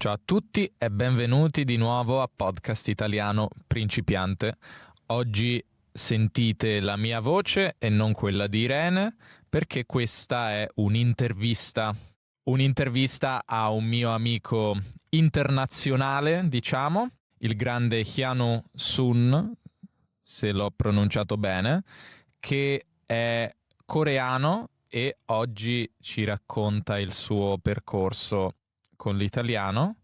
Ciao a tutti e benvenuti di nuovo a Podcast Italiano Principiante. Oggi sentite la mia voce e non quella di Irene, perché questa è un'intervista a un mio amico internazionale, diciamo, il grande Hyun Sun, se l'ho pronunciato bene, che è coreano e oggi ci racconta il suo percorso con l'italiano.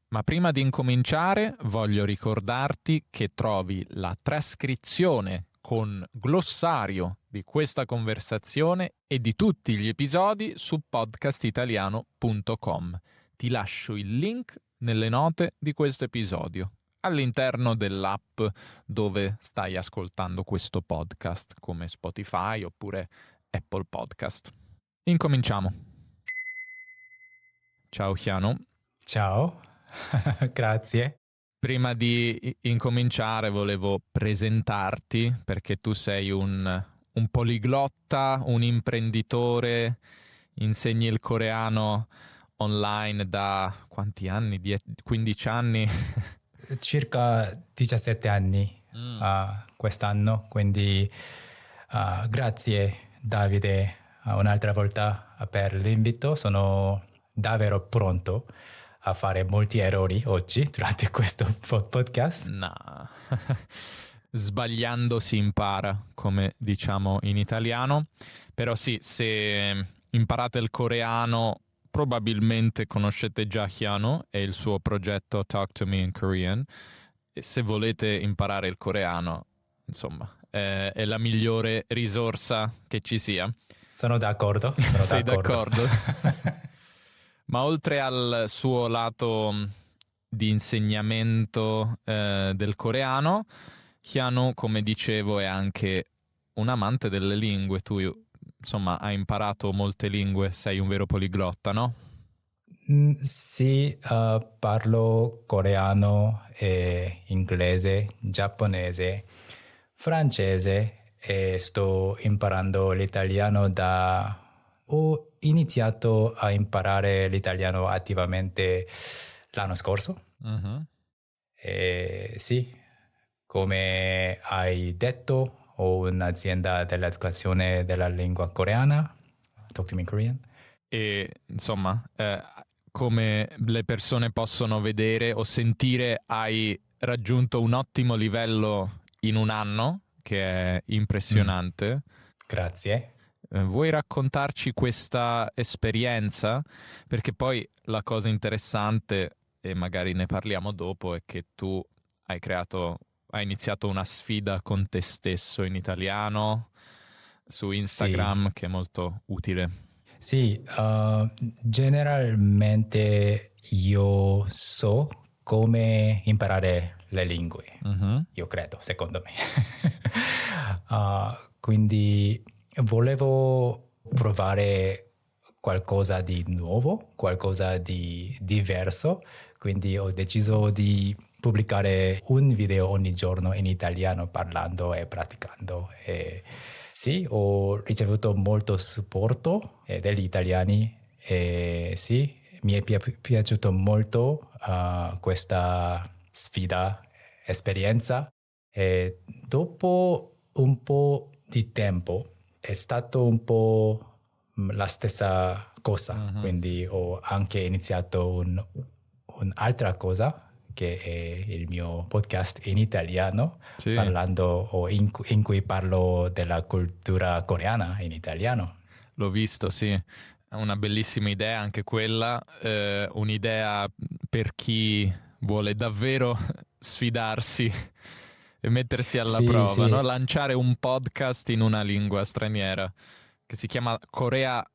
Ma prima di incominciare voglio ricordarti che trovi la trascrizione con glossario di questa conversazione e di tutti gli episodi su podcastitaliano.com. Ti lascio il link nelle note di questo episodio, all'interno dell'app dove stai ascoltando questo podcast, come Spotify oppure Apple Podcast. Incominciamo. Ciao Hyun. Ciao, grazie. Prima di incominciare volevo presentarti perché tu sei un poliglotta, un imprenditore, insegni il coreano online da quanti anni? 15 anni? Circa 17 anni quest'anno, quindi grazie Davide un'altra volta per l'invito. Sono davvero pronto a fare molti errori oggi durante questo podcast. No, sbagliando si impara, come diciamo in italiano. Però sì, se imparate il coreano probabilmente conoscete già Hyun e il suo progetto Talk to Me in Korean. E se volete imparare il coreano, insomma, è la migliore risorsa che ci sia. Sono d'accordo. Sei d'accordo? Ma oltre al suo lato di insegnamento del coreano, Hyun, come dicevo, è anche un amante delle lingue. Tu, insomma, hai imparato molte lingue, sei un vero poliglotta, no? Sì, parlo coreano e inglese, giapponese, francese e sto imparando l'italiano Ho iniziato a imparare l'italiano attivamente l'anno scorso. Uh-huh. E sì, come hai detto, ho un'azienda dell'educazione della lingua coreana, Talk to Me in Korean. E insomma, come le persone possono vedere o sentire, hai raggiunto un ottimo livello in un anno, che è impressionante. Grazie. Vuoi raccontarci questa esperienza? Perché poi la cosa interessante, e magari ne parliamo dopo, è che tu hai iniziato una sfida con te stesso in italiano su Instagram, Sì. che è molto utile. Sì, generalmente io so come imparare le lingue, io credo, secondo me. Quindi volevo provare qualcosa di nuovo, qualcosa di diverso, quindi ho deciso di pubblicare un video ogni giorno in italiano parlando e praticando. Sì, ho ricevuto molto supporto degli italiani e sì, mi è piaciuto molto questa sfida, esperienza. E dopo un po' di tempo è stato un po' la stessa cosa, quindi ho anche iniziato un'altra cosa che è il mio podcast in italiano, Sì. parlando o in cui parlo della cultura coreana in italiano. L'ho visto, sì. È una bellissima idea anche quella, un'idea per chi vuole davvero sfidarsi e mettersi alla prova, Sì. no? Lanciare un podcast in una lingua straniera che si chiama Corea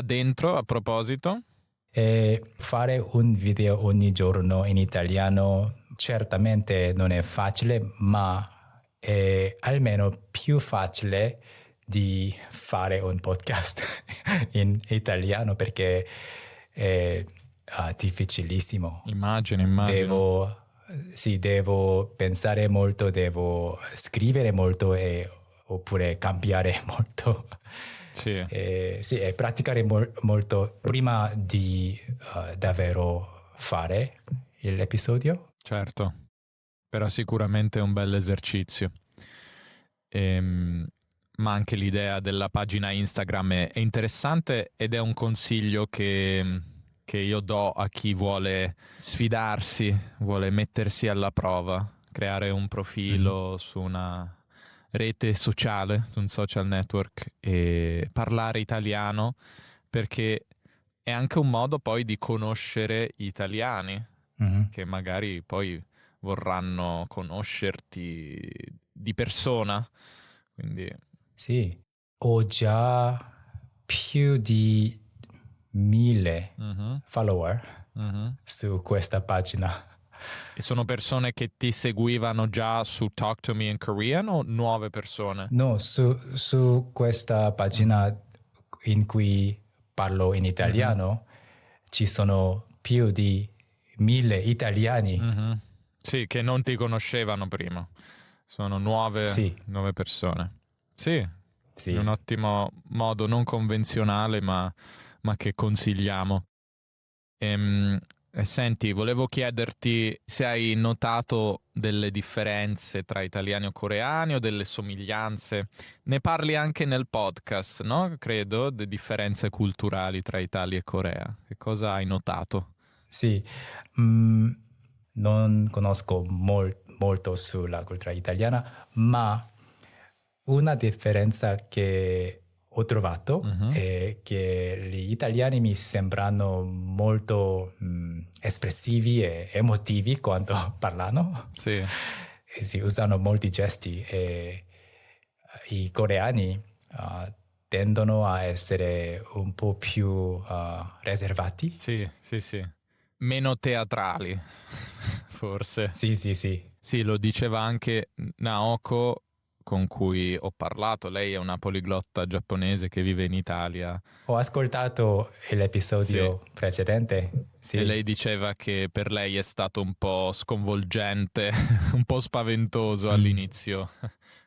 Dentro, a proposito. E fare un video ogni giorno in italiano certamente non è facile, ma è almeno più facile di fare un podcast in italiano perché è difficilissimo. Immagino. Devo pensare molto, devo scrivere molto oppure cambiare molto. Sì. Sì, e praticare molto prima di davvero fare l'episodio. Certo, però sicuramente è un bel esercizio. Ma anche l'idea della pagina Instagram è interessante ed è un consiglio che io do a chi vuole sfidarsi, vuole mettersi alla prova, creare un profilo su una rete sociale, su un social network e parlare italiano, perché è anche un modo poi di conoscere gli italiani che magari poi vorranno conoscerti di persona. Quindi Sì, ho già più di 1000 follower su questa pagina. E sono persone che ti seguivano già su Talk to Me in Korean o nuove persone? No, su questa pagina in cui parlo in italiano ci sono più di 1000 italiani. Sì, che non ti conoscevano prima. Sono Sì, nuove persone. Sì, è un sì. ottimo modo non convenzionale, ma che consigliamo. Senti, volevo chiederti se hai notato delle differenze tra italiani o coreani o delle somiglianze. Ne parli anche nel podcast, no? Credo, di differenze culturali tra Italia e Corea. Che cosa hai notato? Sì, non conosco molto sulla cultura italiana, ma una differenza che ho trovato è che gli italiani mi sembrano molto espressivi e emotivi quando parlano. Sì. E si usano molti gesti e i coreani tendono a essere un po' più riservati. Sì, sì, sì. Meno teatrali, forse. Sì, sì, sì. Sì, lo diceva anche Naoko, con cui ho parlato. Lei è una poliglotta giapponese che vive in Italia. Ho ascoltato Sì. l'episodio precedente. E Sì. lei diceva che per lei è stato un po' sconvolgente, un po' spaventoso all'inizio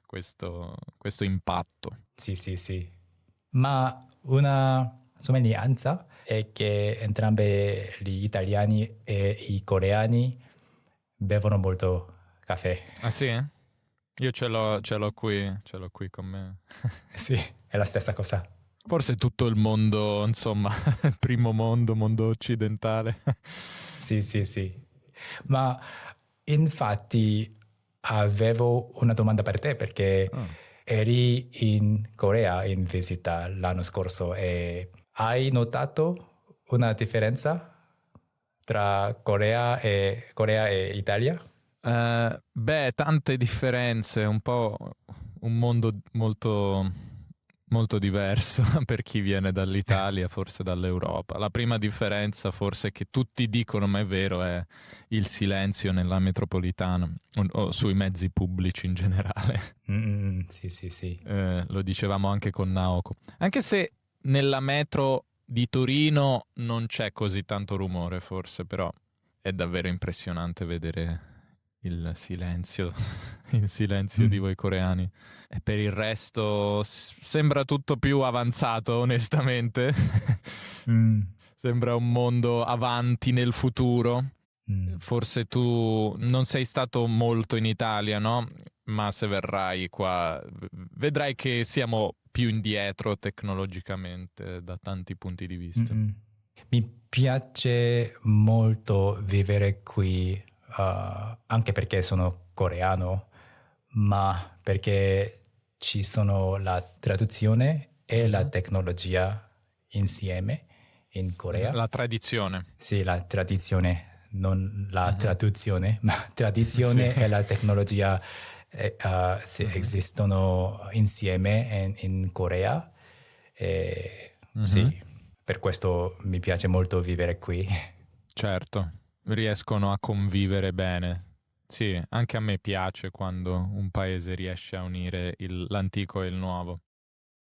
questo impatto. Sì, sì, sì. Ma una somiglianza è che entrambi gli italiani e i coreani bevono molto caffè. Ah sì? Io ce l'ho qui con me. Sì, è la stessa cosa. Forse tutto il mondo, insomma, primo mondo occidentale. Sì, sì, sì. Ma infatti avevo una domanda per te perché eri in Corea in visita l'anno scorso e hai notato una differenza tra Corea e Italia? Beh, tante differenze, un po' un mondo molto, molto diverso per chi viene dall'Italia, forse dall'Europa. La prima differenza, forse che tutti dicono, ma è vero, è il silenzio nella metropolitana o sui mezzi pubblici in generale. Sì, sì, sì. Lo dicevamo anche con Naoko. Anche se nella metro di Torino non c'è così tanto rumore, forse, però è davvero impressionante vedere il silenzio di voi coreani. E per il resto sembra tutto più avanzato, onestamente. Sembra un mondo avanti nel futuro. Forse tu non sei stato molto in Italia, no? Ma se verrai qua vedrai che siamo più indietro tecnologicamente da tanti punti di vista. Mi piace molto vivere qui, anche perché sono coreano, ma perché ci sono la traduzione e la tecnologia insieme in Corea. La tradizione. Sì, la tradizione, non la traduzione, ma tradizione e la tecnologia esistono insieme in Corea. Sì, per questo mi piace molto vivere qui. Certo, riescono a convivere bene. Sì, anche a me piace quando un paese riesce a unire l'antico e il nuovo.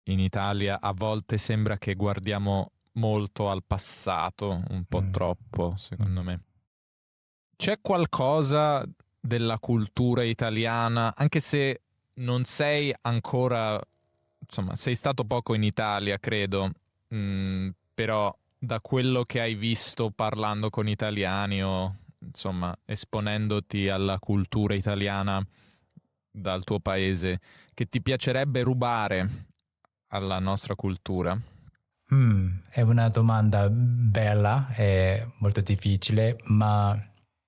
In Italia a volte sembra che guardiamo molto al passato, un po' troppo, secondo me. C'è qualcosa della cultura italiana, anche se non sei ancora, insomma, sei stato poco in Italia, credo, però da quello che hai visto parlando con italiani o insomma esponendoti alla cultura italiana dal tuo paese, che ti piacerebbe rubare alla nostra cultura? È una domanda bella e molto difficile, ma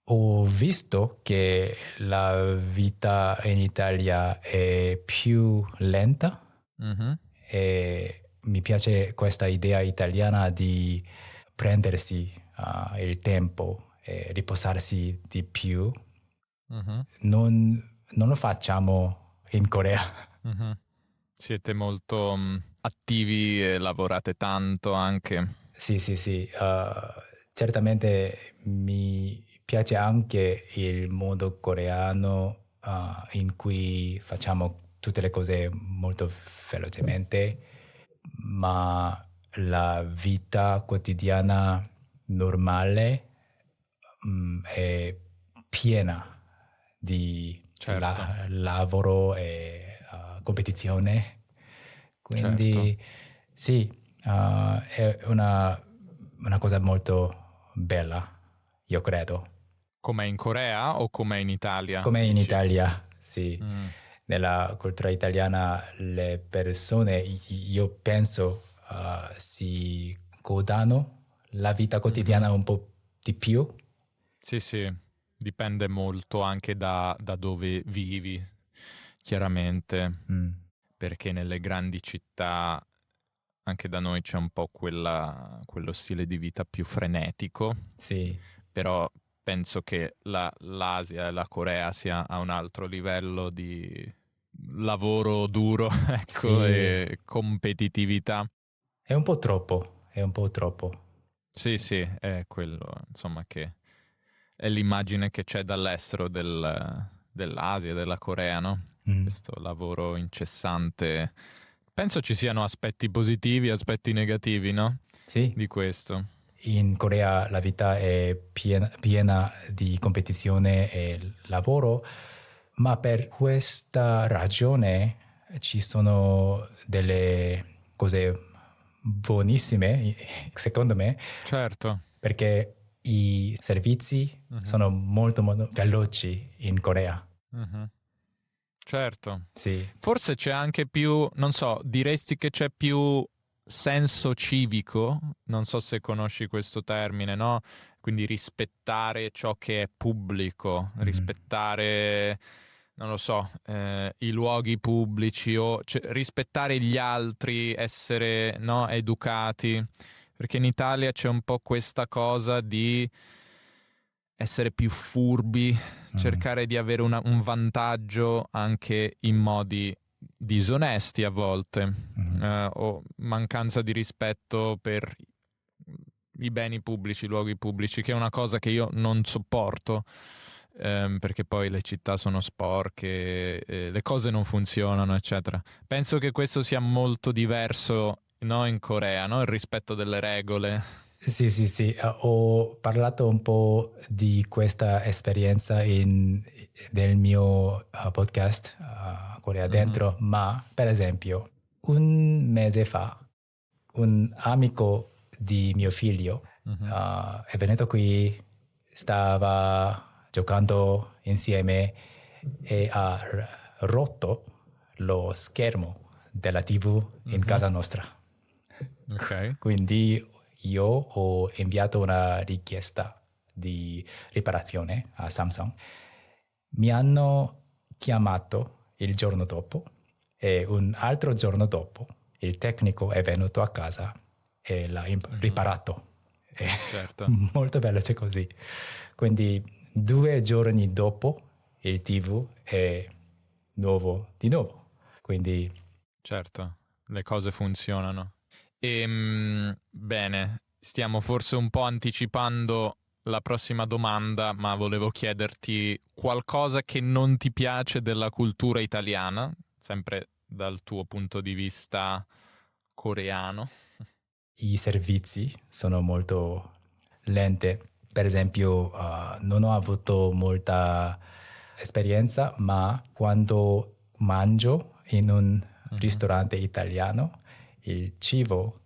ho visto che la vita in Italia è più lenta Mhm. e mi piace questa idea italiana di prendersi il tempo e riposarsi di più. Mhm. Non lo facciamo in Corea. Mhm. Siete molto attivi e lavorate tanto anche. Sì, sì, sì. Certamente mi piace anche il modo coreano in cui facciamo tutte le cose molto velocemente, ma la vita quotidiana normale è piena di Certo, lavoro e competizione. certo. Quindi sì, è una cosa molto bella, io credo. Com'è in Corea o com'è in Italia, Come in dici? Italia, sì. Mm. Nella cultura italiana le persone, io penso, si godano la vita Mhm. quotidiana un po' di più. Sì, sì, dipende molto anche da dove vivi, chiaramente, Mm, perché nelle grandi città anche da noi c'è un po' quello stile di vita più frenetico, sì, però penso che l'Asia e la Corea sia a un altro livello di lavoro duro, ecco, sì, e competitività. è un po' troppo, è un po' troppo. Sì, sì, è quello, insomma, che è l'immagine che c'è dall'estero dell'Asia, della Corea, no? Mm, Questo lavoro incessante. Penso ci siano aspetti positivi, aspetti negativi, no? sì. Di questo. In Corea la vita è piena di competizione e lavoro, ma per questa ragione ci sono delle cose buonissime, secondo me, Certo. perché i servizi Mhm, sono molto, molto veloci in Corea. mhm. Certo. Sì. Forse c'è anche più, non so, diresti che c'è più senso civico? Non so se conosci questo termine, no? Quindi rispettare ciò che è pubblico, Mhm. rispettare, non lo so, i luoghi pubblici o rispettare gli altri, essere, no, educati. Perché in Italia c'è un po' questa cosa di essere più furbi, Mhm. cercare di avere un vantaggio anche in modi disonesti a volte, Mhm. o mancanza di rispetto per i beni pubblici, i luoghi pubblici, che è una cosa che io non sopporto, perché poi le città sono sporche, le cose non funzionano, eccetera. Penso che questo sia molto diverso, no, in Corea, no? Il rispetto delle regole. Sì, sì, sì, ho parlato un po' di questa esperienza nel mio podcast Corea Mhm, Dentro, ma per esempio un mese fa un amico di mio figlio mhm, è venuto qui, stava giocando insieme e ha rotto lo schermo della TV in mhm. casa nostra. Ok. Quindi io ho inviato una richiesta di riparazione a Samsung. Mi hanno chiamato il giorno dopo e un altro giorno dopo il tecnico è venuto a casa e l'ha Mhm. riparato. È Certo, molto veloce così. Quindi 2 giorni dopo il TV è nuovo di nuovo. Quindi certo, le cose funzionano. Bene, stiamo forse un po' anticipando la prossima domanda, ma volevo chiederti qualcosa che non ti piace della cultura italiana, sempre dal tuo punto di vista coreano. i servizi sono molto lente. Per esempio, non ho avuto molta esperienza, ma quando mangio in un Mhm, ristorante italiano, il cibo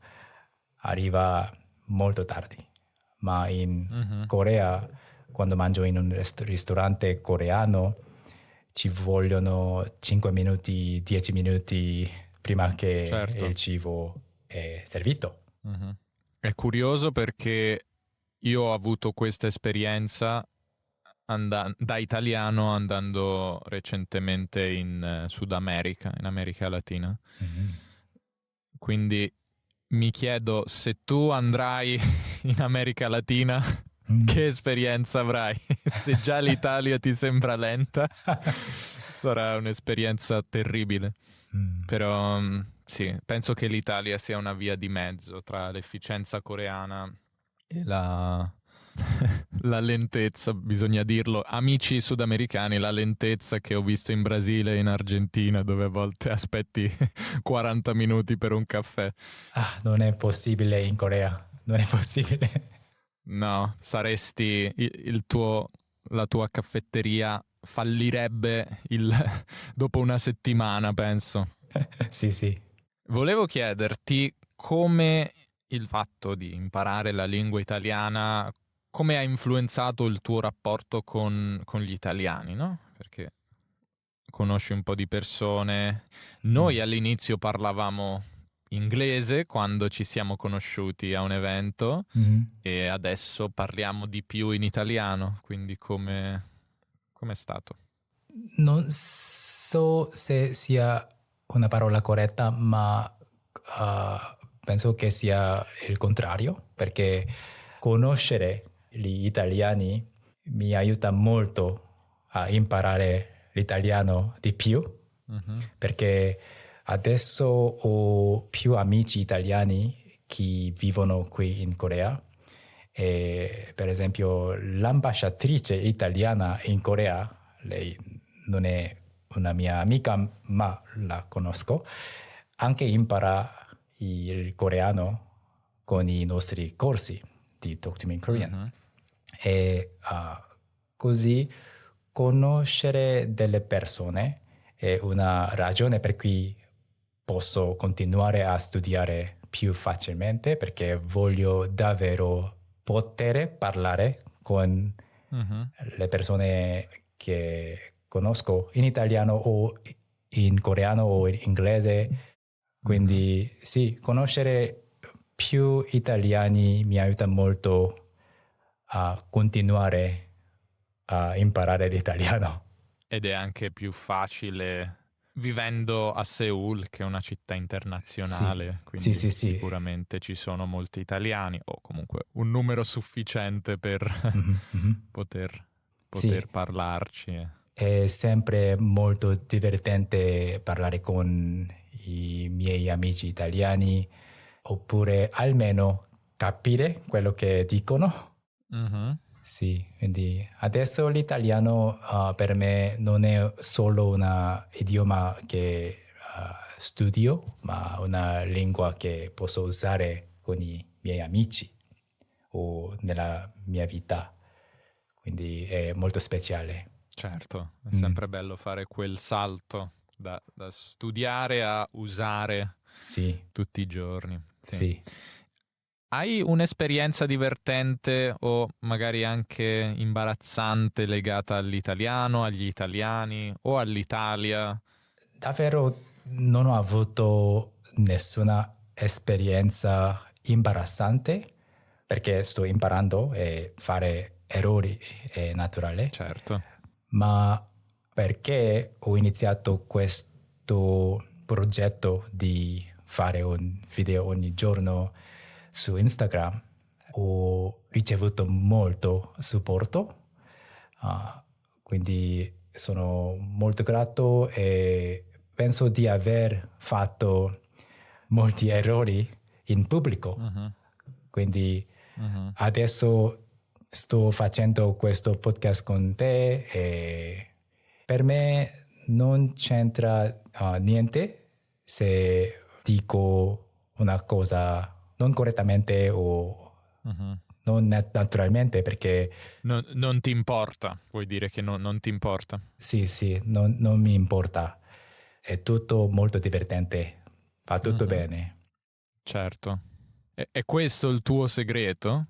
arriva molto tardi. Ma in Mhm. Corea, quando mangio in un ristorante coreano, ci vogliono 5 minuti, 10 minuti prima che il Certo. cibo è servito. Mhm. È curioso perché io ho avuto questa esperienza da italiano andando recentemente in Sud America, in America Latina. Mhm. Quindi mi chiedo se tu andrai in America Latina, Mm. che esperienza avrai? Se già l'Italia ti sembra lenta, sarà un'esperienza terribile. Mm. Però sì, penso che l'Italia sia una via di mezzo tra l'efficienza coreana e la lentezza, bisogna dirlo. Amici sudamericani, la lentezza che ho visto in Brasile e in Argentina, dove a volte aspetti 40 minuti per un caffè. Non è possibile in Corea, non è possibile. No, saresti la tua caffetteria fallirebbe dopo una settimana, penso. Sì, sì. Volevo chiederti come il fatto di imparare la lingua italiana, come ha influenzato il tuo rapporto con gli italiani, no? Perché conosci un po' di persone. Noi Mm. all'inizio parlavamo inglese quando ci siamo conosciuti a un evento Mhm. e adesso parliamo di più in italiano, quindi com'è stato? Non so se sia una parola corretta, ma penso che sia il contrario, perché conoscere gli italiani mi aiuta molto a imparare l'italiano di più, Mhm. perché adesso ho più amici italiani che vivono qui in Corea. E, per esempio, l'ambasciatrice italiana in Corea, lei non è una mia amica, ma la conosco, anche impara il coreano con i nostri corsi di Talk to Me in Korean. Mhm. E così conoscere delle persone è una ragione per cui posso continuare a studiare più facilmente, perché voglio davvero poter parlare con Mhm. le persone che conosco in italiano o in coreano o in inglese. Mhm. Quindi sì, conoscere più italiani mi aiuta molto a continuare a imparare l'italiano. Ed è anche più facile vivendo a Seoul, che è una città Sì, internazionale, sì, quindi sì, sì. sicuramente ci sono molti italiani o comunque un numero sufficiente per Mhm, mhm. poter, Sì, poter parlarci. è sempre molto divertente parlare con i miei amici italiani, oppure almeno capire quello che dicono. Mhm. Sì, quindi adesso l'italiano per me non è solo un idioma che studio, ma una lingua che posso usare con i miei amici o nella mia vita. Quindi è molto speciale. Certo, è Mm, sempre bello fare quel salto da studiare a usare sì, tutti i giorni. Sì. sì. Hai un'esperienza divertente o magari anche imbarazzante legata all'italiano, agli italiani o all'Italia? Davvero non ho avuto nessuna esperienza imbarazzante, perché sto imparando e fare errori è naturale, Certo. ma perché ho iniziato questo progetto di fare un video ogni giorno su Instagram, ho ricevuto molto supporto. Ah, quindi sono molto grato e penso di aver fatto molti errori in pubblico. Mhm, Quindi mhm. adesso sto facendo questo podcast con te e per me non c'entra niente se dico una cosa non correttamente o Mhm. non naturalmente, perché Non ti importa, vuoi dire che non ti importa? sì, sì, non mi importa. È tutto molto divertente, va tutto Mhm. bene. Certo. È questo il tuo segreto?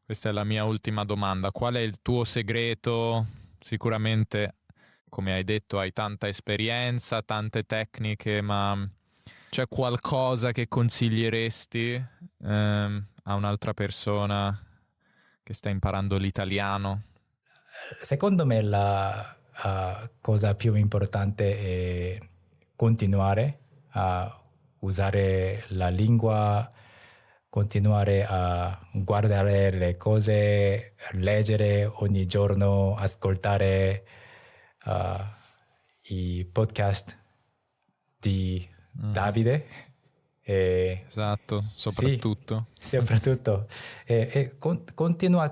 Questa è la mia ultima domanda. Qual è il tuo segreto? Sicuramente, come hai detto, hai tanta esperienza, tante tecniche, ma c'è qualcosa che consiglieresti a un'altra persona che sta imparando l'italiano? Secondo me la cosa più importante è continuare a usare la lingua, continuare a guardare le cose, leggere ogni giorno, ascoltare i podcast di Davide. Esatto, Sì, soprattutto. soprattutto.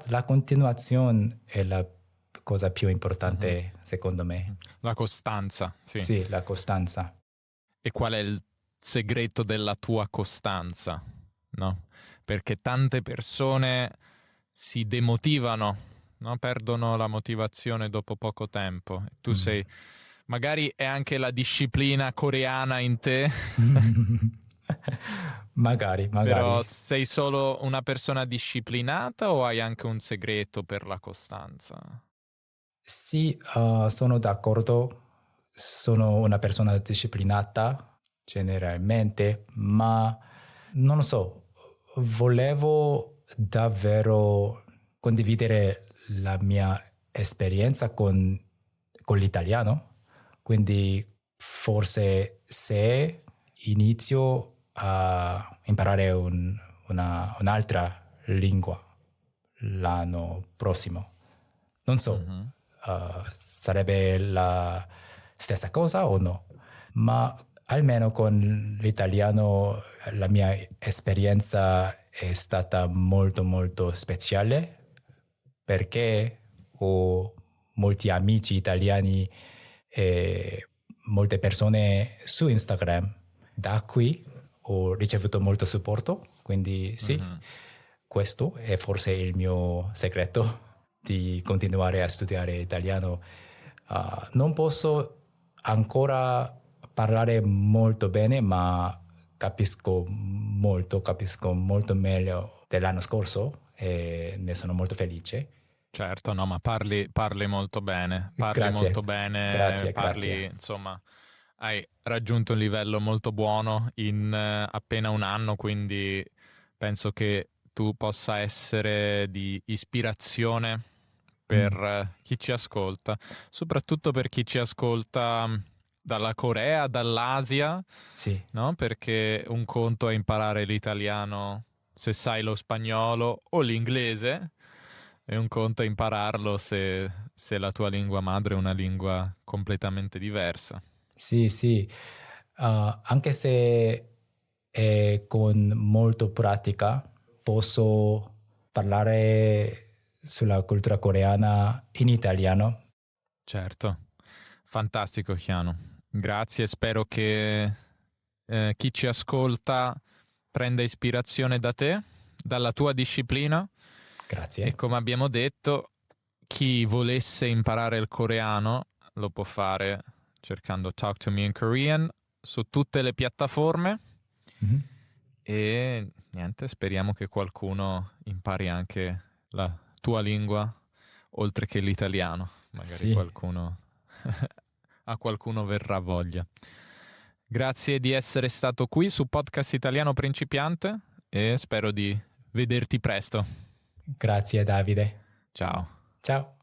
La continuazione è la cosa più importante, secondo me. La costanza, sì. Sì, la costanza. E qual è il segreto della tua costanza? No? Perché tante persone si demotivano, no? Perdono la motivazione dopo poco tempo. Tu sei, magari è anche la disciplina coreana in te, Magari. però sei solo una persona disciplinata o hai anche un segreto per la costanza? Sì, sono d'accordo. Sono una persona disciplinata generalmente, ma non lo so, volevo davvero condividere la mia esperienza con l'italiano, quindi forse se inizio a imparare un'altra lingua l'anno prossimo, non so, sarebbe la stessa cosa o no, ma almeno con l'italiano la mia esperienza è stata molto molto speciale perché ho molti amici italiani e molte persone su Instagram. Da qui ho ricevuto molto supporto, quindi sì, questo è forse il mio segreto di continuare a studiare italiano. Non posso ancora parlare molto bene, ma capisco molto meglio dell'anno scorso e ne sono molto felice. Certo, no, ma parli molto bene, Grazie, parli, grazie. insomma, hai raggiunto un livello molto buono in appena un anno, quindi penso che tu possa essere di ispirazione per chi ci ascolta, soprattutto per chi ci ascolta dalla Corea, dall'Asia, Sì, no? Perché un conto è imparare l'italiano se sai lo spagnolo o l'inglese, e un conto è impararlo se la tua lingua madre è una lingua completamente diversa. sì. Anche se è con molto pratica, posso parlare sulla cultura coreana in italiano. Certo, fantastico Chiano. Grazie, spero che chi ci ascolta prenda ispirazione da te, dalla tua disciplina Grazie. e come abbiamo detto, chi volesse imparare il coreano lo può fare cercando Talk to Me in Korean su tutte le piattaforme e niente, speriamo che qualcuno impari anche la tua lingua oltre che l'italiano. Magari Sì, a qualcuno verrà voglia. Grazie di essere stato qui su Podcast Italiano Principiante e spero di vederti presto. grazie Davide. Ciao. Ciao.